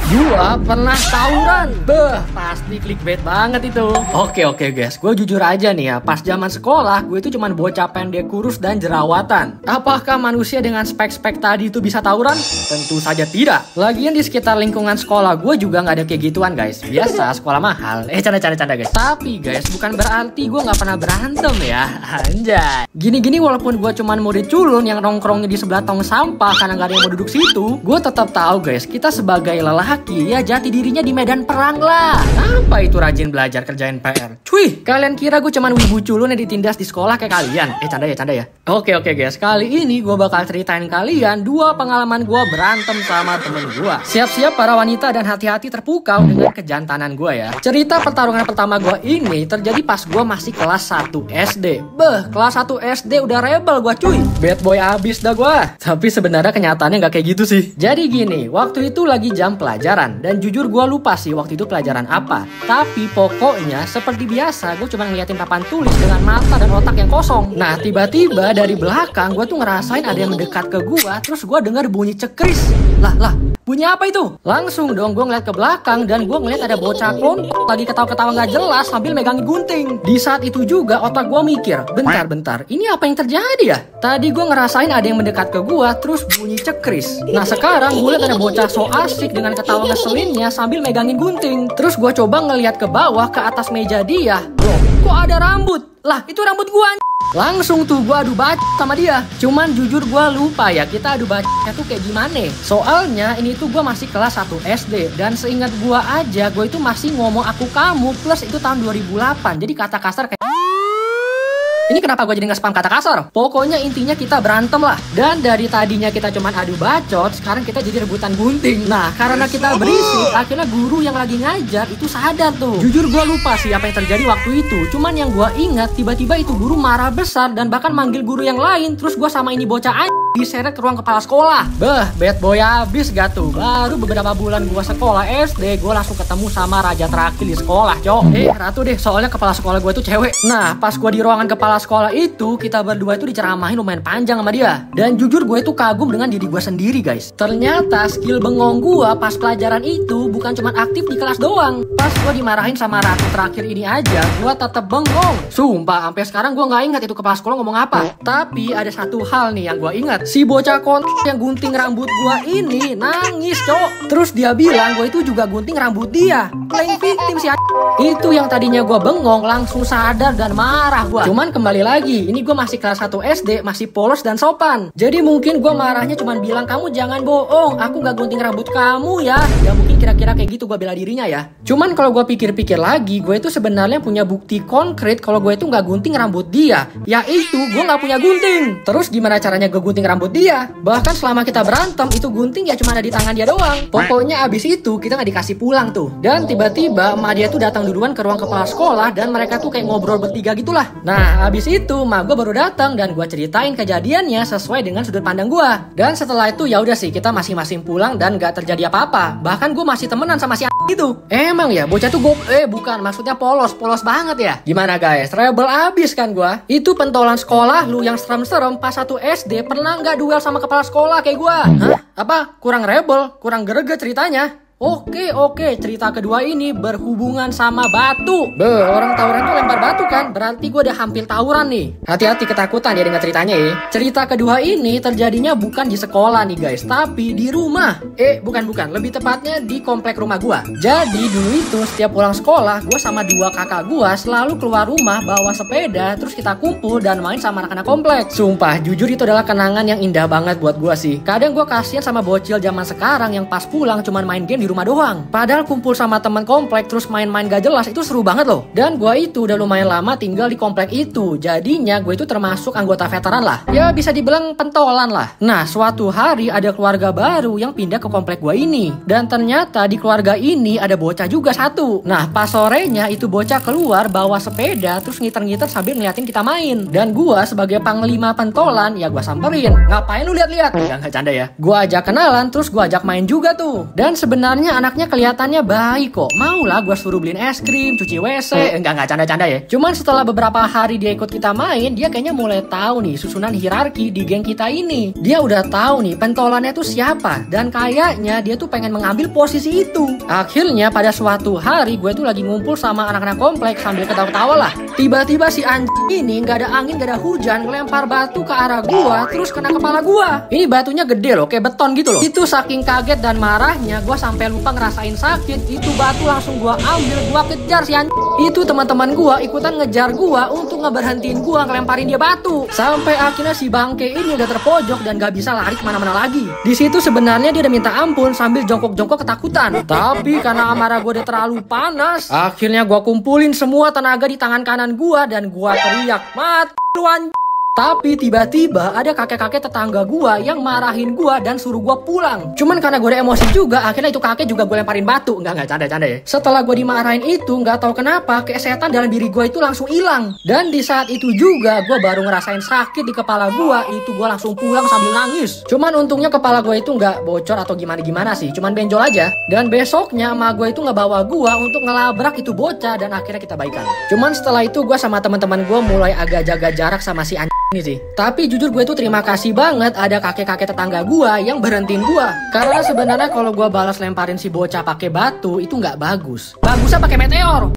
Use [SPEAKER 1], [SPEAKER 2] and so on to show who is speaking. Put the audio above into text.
[SPEAKER 1] Gua pernah tawuran. Beh, pasti clickbait banget itu. Oke guys, gue jujur aja nih ya. Pas zaman sekolah, gue itu cuman bocah pendek kurus dan jerawatan. Apakah manusia dengan spek-spek tadi itu bisa tawuran? Tentu saja tidak. Lagian di sekitar lingkungan sekolah gue juga nggak ada kayak gituan guys. Biasa sekolah mahal. Canda guys. Tapi guys, bukan berarti gue nggak pernah berantem ya. Anjay. Gini-gini walaupun gue cuman murid culun yang nongkrongnya di sebelah tong sampah karena nggak ada yang mau duduk situ, gue tetap tahu guys, kita sebagai lelaki ya jati dirinya di medan perang lah. Apa itu rajin belajar kerjain PR? Cuy, kalian kira gue cuman wibu culun yang ditindas di sekolah kayak kalian? Canda ya. Oke guys, kali ini gue bakal ceritain kalian 2 pengalaman gue berantem sama temen gue. Siap-siap para wanita dan hati-hati terpukau dengan kejantanan gue ya. Cerita pertarungan pertama gue ini terjadi pas gue masih kelas 1 SD. Beh, kelas 1 SD udah rebel gue cuy. Bad boy abis dah gue. Tapi sebenarnya kenyataannya nggak kayak gitu sih. Jadi gini, waktu itu lagi jam pelajaran dan jujur gue lupa sih waktu itu pelajaran apa. Tapi pokoknya seperti biasa gue cuma ngeliatin papan tulis dengan mata dan otak yang kosong. Nah tiba-tiba dari belakang gue tuh ngerasain ada yang mendekat ke gue. Terus gue dengar bunyi cekris. Lah bunyi apa itu? Langsung dong gue ngeliat ke belakang dan gue ngeliat ada bocah klon lagi ketawa-ketawa nggak jelas sambil megangin gunting. Di saat itu juga otak gue mikir, bentar, ini apa yang terjadi ya? Tadi gue ngerasain ada yang mendekat ke gue terus bunyi cekris. Nah sekarang gue liat ada bocah so asik dengan ketawa ngeselinnya sambil megangin gunting. Terus gue coba ngeliat ke bawah ke atas meja dia. Loh, kok ada rambut? Lah itu rambut gue. Langsung tuh gue adu bacot sama dia. Cuman jujur gue lupa ya kita adu bacotnya tuh kayak gimana. Soalnya ini tuh gue masih kelas 1 SD. Dan seingat gue aja gue itu masih ngomong aku kamu. Plus itu tahun 2008. Jadi kata kasar kayak ini kenapa gue jadi nge-spam kata kasar? Pokoknya intinya kita berantem lah. Dan dari tadinya kita cuman adu bacot, sekarang kita jadi rebutan gunting. Nah karena kita berisik, akhirnya guru yang lagi ngajar itu sadar tuh. Jujur gue lupa sih apa yang terjadi waktu itu. Cuman yang gue ingat tiba-tiba itu guru marah besar dan bahkan manggil guru yang lain. Terus gue sama ini bocah diseret ke ruang kepala sekolah. Beh, bad boy abis gak tuh. Baru beberapa bulan gue sekolah SD, gue langsung ketemu sama raja terakhir di sekolah, cok. Ratu deh, soalnya kepala sekolah gue tuh cewek. Nah, pas gue di ruangan kepala sekolah itu, kita berdua itu diceramahin lumayan panjang sama dia. Dan jujur gue itu kagum dengan diri gue sendiri, guys. Ternyata skill bengong gue pas pelajaran itu bukan cuma aktif di kelas doang. Pas gue dimarahin sama ratu terakhir ini aja, gue tetap bengong. Sumpah, sampai sekarang gue nggak ingat itu kepala sekolah ngomong apa. Tapi ada satu hal nih yang gue ingat. Si bocah yang gunting rambut gua ini nangis, cok. Terus dia bilang gua itu juga gunting rambut dia. Playing victim sih. Itu yang tadinya gua bengong langsung sadar dan marah gua. Cuman kembali lagi, ini gua masih kelas 1 SD, masih polos dan sopan. Jadi mungkin gua marahnya cuman bilang kamu jangan bohong, aku gak gunting rambut kamu ya. Ya mungkin kira-kira kayak gitu gua bela dirinya ya. Cuman kalau gua pikir-pikir lagi, gue itu sebenarnya punya bukti konkret kalau gue itu gak gunting rambut dia. Yaitu gua gak punya gunting. Terus gimana caranya gue gunting rambut dia? Bahkan selama kita berantem itu gunting ya cuma ada di tangan dia doang. Pokoknya abis itu kita nggak dikasih pulang tuh. Dan tiba-tiba emak dia tuh datang duluan ke ruang kepala sekolah dan mereka tuh kayak ngobrol bertiga gitulah. Nah abis itu emak gue baru datang dan gue ceritain kejadiannya sesuai dengan sudut pandang gue. Dan setelah itu ya udah sih kita masing-masing pulang dan nggak terjadi apa-apa. Bahkan gue masih temenan sama si itu. Emang ya bocah tuh bukan maksudnya polos banget ya. Gimana guys, rebel abis kan gue. Itu pentolan sekolah lu yang serem-serem pas 1 SD pernah nggak duel sama kepala sekolah kayak gua? Hah? Apa? Kurang rebel? Kurang greget ceritanya? Oke, cerita kedua ini berhubungan sama batu. Orang tawuran tuh lempar batu kan? Berarti gue udah hampir tawuran nih. Hati-hati ketakutan ya dengar ceritanya ya. Cerita kedua ini terjadinya bukan di sekolah nih guys, tapi di rumah. Bukan. Lebih tepatnya di komplek rumah gue. Jadi dulu itu setiap pulang sekolah, gue sama 2 kakak gue selalu keluar rumah bawa sepeda, terus kita kumpul dan main sama anak-anak komplek. Sumpah, jujur itu adalah kenangan yang indah banget buat gue sih. Kadang gue kasihan sama bocil zaman sekarang yang pas pulang cuman main game di rumah doang. Padahal kumpul sama teman komplek terus main-main gak jelas itu seru banget loh. Dan gue itu udah lumayan lama tinggal di komplek itu. Jadinya gue itu termasuk anggota veteran lah. Ya bisa dibilang pentolan lah. Nah suatu hari ada keluarga baru yang pindah ke komplek gue ini. Dan ternyata di keluarga ini ada bocah juga satu. Nah pas sorenya itu bocah keluar bawa sepeda terus ngiter-ngiter sambil ngeliatin kita main. Dan gue sebagai panglima pentolan ya gue samperin. Ngapain lu lihat-lihat? Gak canda ya. Gue ajak kenalan terus gue ajak main juga tuh. Dan sebenarnya Sebenarnya anaknya kelihatannya baik kok. Maulah gue suruh beliin es krim, cuci WC. Enggak canda-canda ya. Cuman setelah beberapa hari dia ikut kita main, dia kayaknya mulai tahu nih susunan hierarki di geng kita ini. Dia udah tahu nih pentolannya tuh siapa, dan kayaknya dia tuh pengen mengambil posisi itu. Akhirnya pada suatu hari gue tuh lagi ngumpul sama anak-anak kompleks sambil ketawa-tawa lah. Tiba-tiba si anjing ini nggak ada angin, nggak ada hujan, ngelempar batu ke arah gua, terus kena kepala gua. Ini batunya gede loh, kayak beton gitu loh. Itu saking kaget dan marahnya, gua sampai lupa ngerasain sakit. Itu batu langsung gua ambil, gua kejar si anjing. Itu teman-teman gua ikutan ngejar gua untuk ngeberhentiin gua ngelemparin dia batu. Sampai akhirnya si bangke ini udah terpojok dan gak bisa lari kemana-mana lagi. Di situ sebenarnya dia udah minta ampun sambil jongkok-jongkok ketakutan. Tapi karena amarah gua udah terlalu panas, akhirnya gua kumpulin semua tenaga di tangan kanan gua dan gua teriak, "Mati lu anjing!" Tapi tiba-tiba ada kakek-kakek tetangga gua yang marahin gua dan suruh gua pulang. Cuman karena gua udah emosi juga, akhirnya itu kakek juga gua lemparin batu. Enggak canda-canda ya. Setelah gua dimarahin itu, nggak tahu kenapa kayak setan dalam diri gua itu langsung hilang. Dan di saat itu juga gua baru ngerasain sakit di kepala gua, itu gua langsung pulang sambil nangis. Cuman untungnya kepala gua itu nggak bocor atau gimana-gimana sih, cuman benjol aja. Dan besoknya emak gua itu ngebawa gua untuk ngelabrak itu bocah dan akhirnya kita baikan. Cuman setelah itu gua sama teman-teman gua mulai agak jaga jarak sama si anjing ini sih. Tapi jujur gue tuh terima kasih banget ada kakek-kakek tetangga gue yang berhentiin gue. Karena sebenarnya kalau gue balas lemparin si bocah pakai batu itu nggak bagus. Bagusnya pakai meteor.